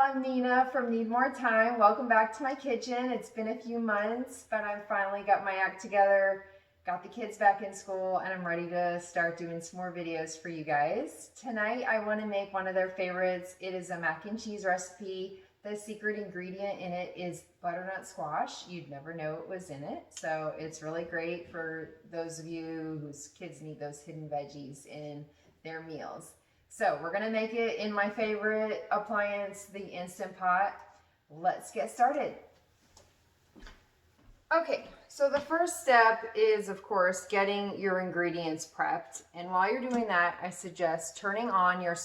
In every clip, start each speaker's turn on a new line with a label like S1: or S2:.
S1: I'm Nina from Need More Time. Welcome back to my kitchen. It's been a few months, but I've finally got my act together, got the kids back in school, and I'm ready to start doing some more videos for you guys. Tonight I want to make one of their favorites. It is a mac and cheese recipe. The secret ingredient in it is butternut squash. You'd never know it was in it, so it's really great for those of you whose kids need those hidden veggies in their meals. So we're gonna make it in my favorite appliance, the Instant Pot. Let's get started. Okay, so the first step is, of course, getting your ingredients prepped. And while you're doing that, I suggest turning on your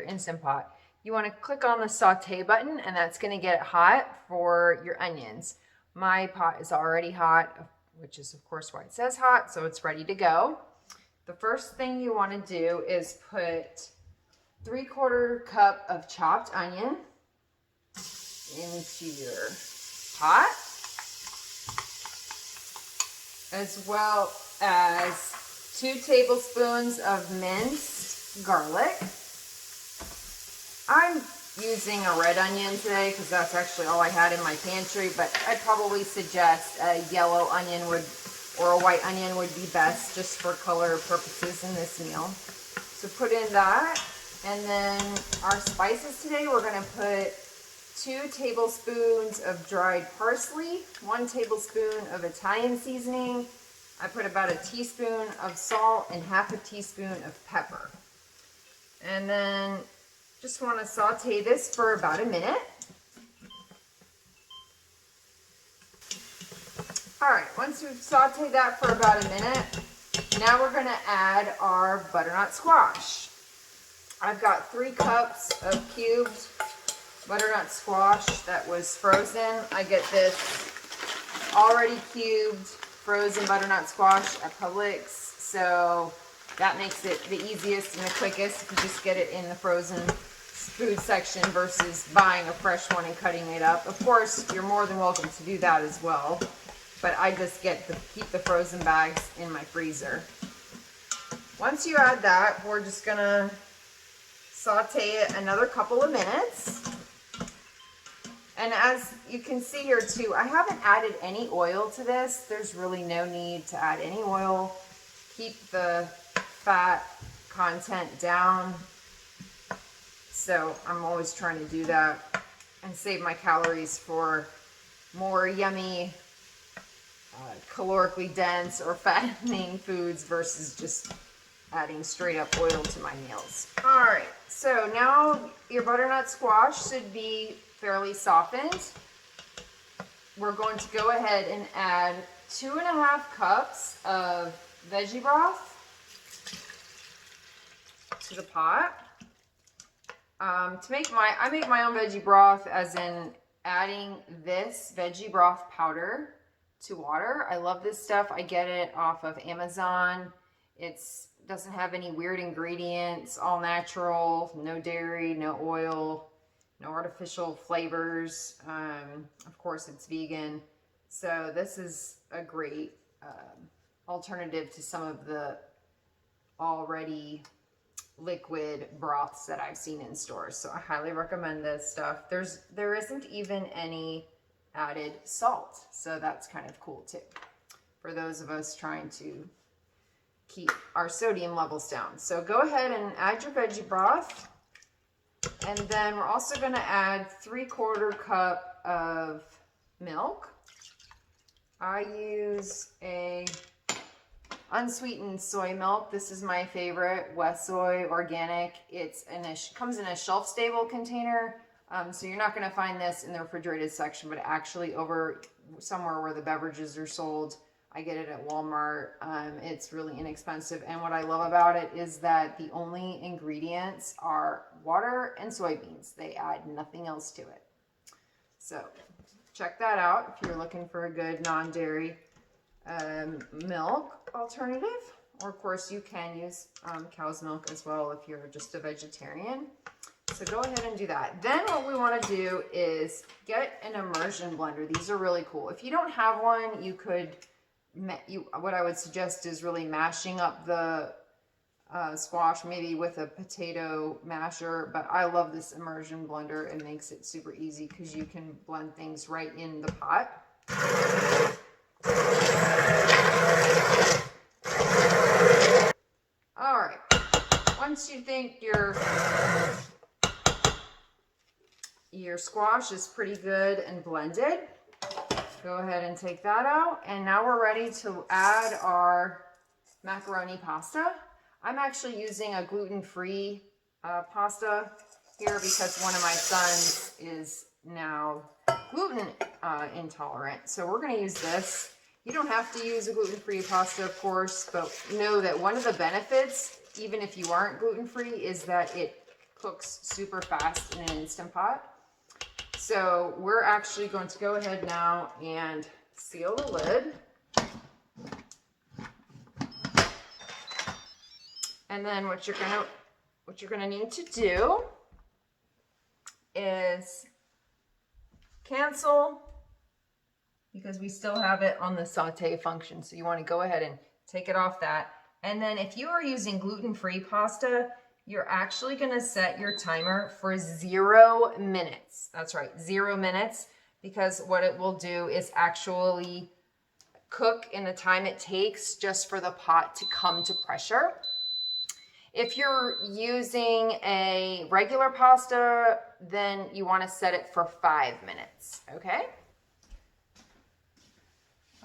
S1: Instant Pot. You wanna click on the saute button, and that's gonna get it hot for your onions. My pot is already hot, which is of course why it says hot, so it's ready to go. The first thing you want to do is put 3/4 cup of chopped onion into your pot, as well as 2 tablespoons of minced garlic. I'm using a red onion today because that's actually all I had in my pantry, but I'd probably suggest a yellow onion or a white onion would be best just for color purposes in this meal. So put in that, and then our spices today, we're gonna put 2 tablespoons of dried parsley, 1 tablespoon of Italian seasoning. I put about a teaspoon of salt and half a teaspoon of pepper. And then just wanna saute this for about a minute. All right, once we've sauteed that for about a minute, now we're gonna add our butternut squash. I've got 3 cups of cubed butternut squash that was frozen. I get this already cubed frozen butternut squash at Publix, so that makes it the easiest and the quickest if you just get it in the frozen food section versus buying a fresh one and cutting it up. Of course, you're more than welcome to do that as well, but I just keep the frozen bags in my freezer. Once you add that, we're just gonna saute it another couple of minutes. And as you can see here too, I haven't added any oil to this. There's really no need to add any oil. Keep the fat content down. So I'm always trying to do that and save my calories for more yummy, calorically dense or fattening foods versus just adding straight up oil to my meals. All right, so now your butternut squash should be fairly softened. We're going to go ahead and add 2.5 cups of veggie broth to the pot. I make my own veggie broth, as in adding this veggie broth powder to water. I love this stuff. I get it off of Amazon. It doesn't have any weird ingredients, all natural, no dairy, no oil, no artificial flavors. Of course, it's vegan. So this is a great alternative to some of the already liquid broths that I've seen in stores. So I highly recommend this stuff. There isn't even any added salt, so that's kind of cool too for those of us trying to keep our sodium levels down. So go ahead and add your veggie broth, and then we're also going to add 3/4 cup of milk. I use a unsweetened soy milk. This is my favorite, West Soy Organic. Comes in a shelf-stable container. So you're not going to find this in the refrigerated section, but actually over somewhere where the beverages are sold. I get it at Walmart. It's really inexpensive. And what I love about it is that the only ingredients are water and soybeans. They add nothing else to it. So check that out if you're looking for a good non-dairy milk alternative. Or of course you can use cow's milk as well if you're just a vegetarian. So go ahead and do that. Then what we want to do is get an immersion blender. These are really cool. If you don't have one, what I would suggest is really mashing up the squash, maybe with a potato masher, but I love this immersion blender. It makes it super easy because you can blend things right in the pot. All right, once you think your squash is pretty good and blended, go ahead and take that out. And now we're ready to add our macaroni pasta. I'm actually using a gluten-free pasta here because one of my sons is now gluten intolerant. So we're going to use this. You don't have to use a gluten-free pasta, of course, but know that one of the benefits, even if you aren't gluten-free, is that it cooks super fast in an Instant Pot. So we're actually going to go ahead now and seal the lid. And then what you're gonna need to do is cancel, because we still have it on the saute function. So you want to go ahead and take it off that. And then if you are using gluten-free pasta, you're actually going to set your timer for 0 minutes. That's right, 0 minutes, because what it will do is actually cook in the time it takes just for the pot to come to pressure. If you're using a regular pasta, then you want to set it for 5 minutes, okay?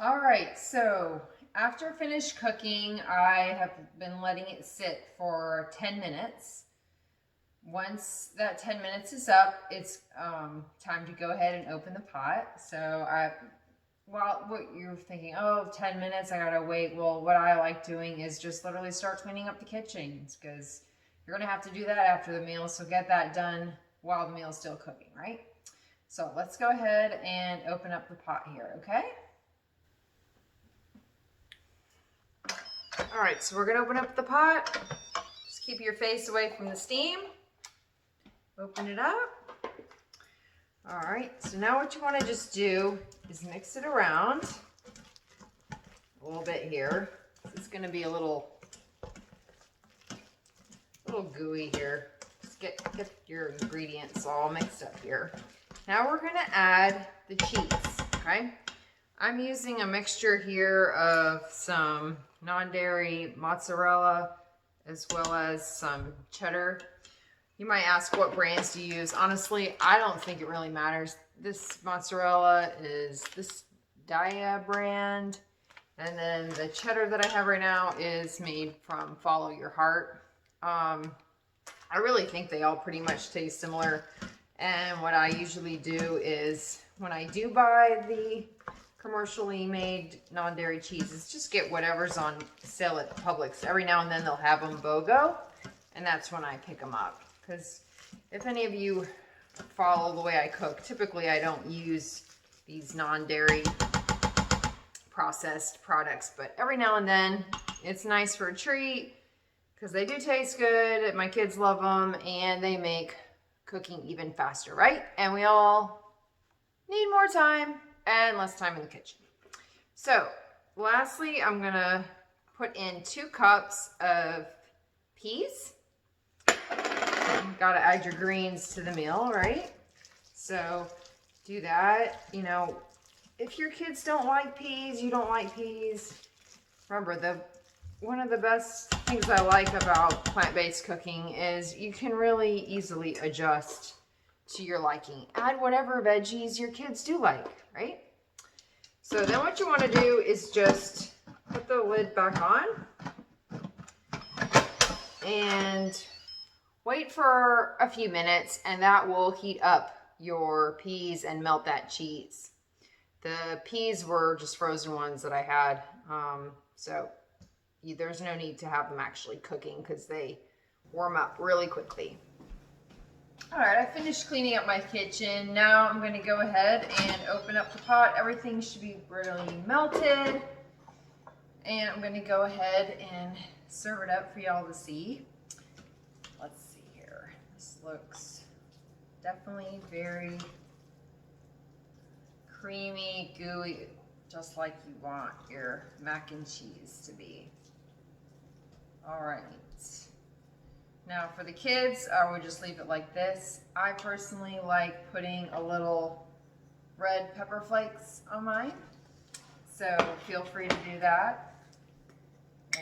S1: All right, so after finished cooking, I have been letting it sit for 10 minutes. Once that 10 minutes is up, it's time to go ahead and open the pot. So well, what you're thinking, oh, 10 minutes, I gotta wait. Well, what I like doing is just literally start cleaning up the kitchen, because you're gonna have to do that after the meal. So get that done while the meal's still cooking, right? So let's go ahead and open up the pot here, okay? All right, so we're gonna open up the pot. Just keep your face away from the steam. Open it up. All right, so now what you wanna just do is mix it around a little bit here. It's gonna be a little gooey here. Just get your ingredients all mixed up here. Now we're gonna add the cheese, okay? I'm using a mixture here of some non-dairy mozzarella as well as some cheddar. You might ask, what brands do you use? Honestly, I don't think it really matters. This mozzarella is this Dia brand, and then the cheddar that I have right now is made from Follow Your Heart. I really think they all pretty much taste similar, and what I usually do is when I do buy the commercially made non-dairy cheeses, just get whatever's on sale at Publix. Every now and then they'll have them BOGO, and that's when I pick them up. Because if any of you follow the way I cook, typically I don't use these non-dairy processed products, but every now and then it's nice for a treat because they do taste good. My kids love them, and they make cooking even faster, right? And we all need more time and less time in the kitchen. So lastly, I'm gonna put in 2 cups of peas. Gotta add your greens to the meal, right? So do that. You know, if your kids don't like peas, you don't like peas, remember, one of the best things I like about plant-based cooking is you can really easily adjust to your liking. Add whatever veggies your kids do like, right? So then what you want to do is just put the lid back on and wait for a few minutes, and that will heat up your peas and melt that cheese. The peas were just frozen ones that I had, so there's no need to have them actually cooking because they warm up really quickly. All right, I finished cleaning up my kitchen. Now I'm going to go ahead and open up the pot. Everything should be really melted. And I'm going to go ahead and serve it up for y'all to see. Let's see here. This looks definitely very creamy, gooey, just like you want your mac and cheese to be. All right. Now for the kids, I would just leave it like this. I personally like putting a little red pepper flakes on mine. So feel free to do that.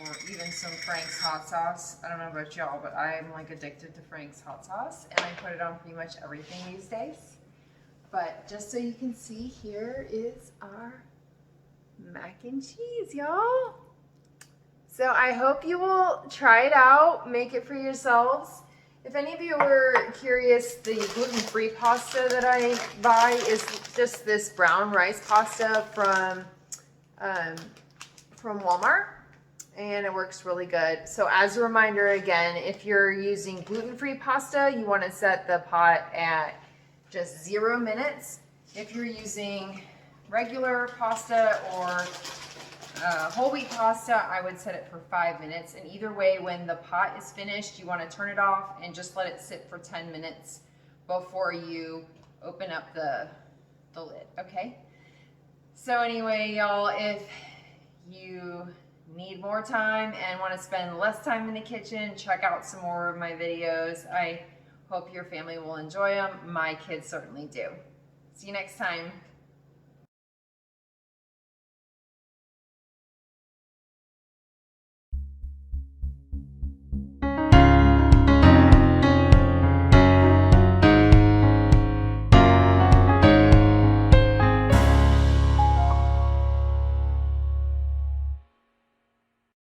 S1: Or even some Frank's hot sauce. I don't know about y'all, but I'm like addicted to Frank's hot sauce. And I put it on pretty much everything these days. But just so you can see, here is our mac and cheese, y'all. So I hope you will try it out, make it for yourselves. If any of you were curious, the gluten-free pasta that I buy is just this brown rice pasta from Walmart, and it works really good. So as a reminder again, if you're using gluten-free pasta, you want to set the pot at just 0 minutes. If you're using regular pasta or whole wheat pasta, I would set it for 5 minutes. And either way, when the pot is finished, you want to turn it off and just let it sit for 10 minutes before you open up the lid, okay? So anyway, y'all, if you need more time and want to spend less time in the kitchen, check out some more of my videos. I hope your family will enjoy them. My kids certainly do. See you next time.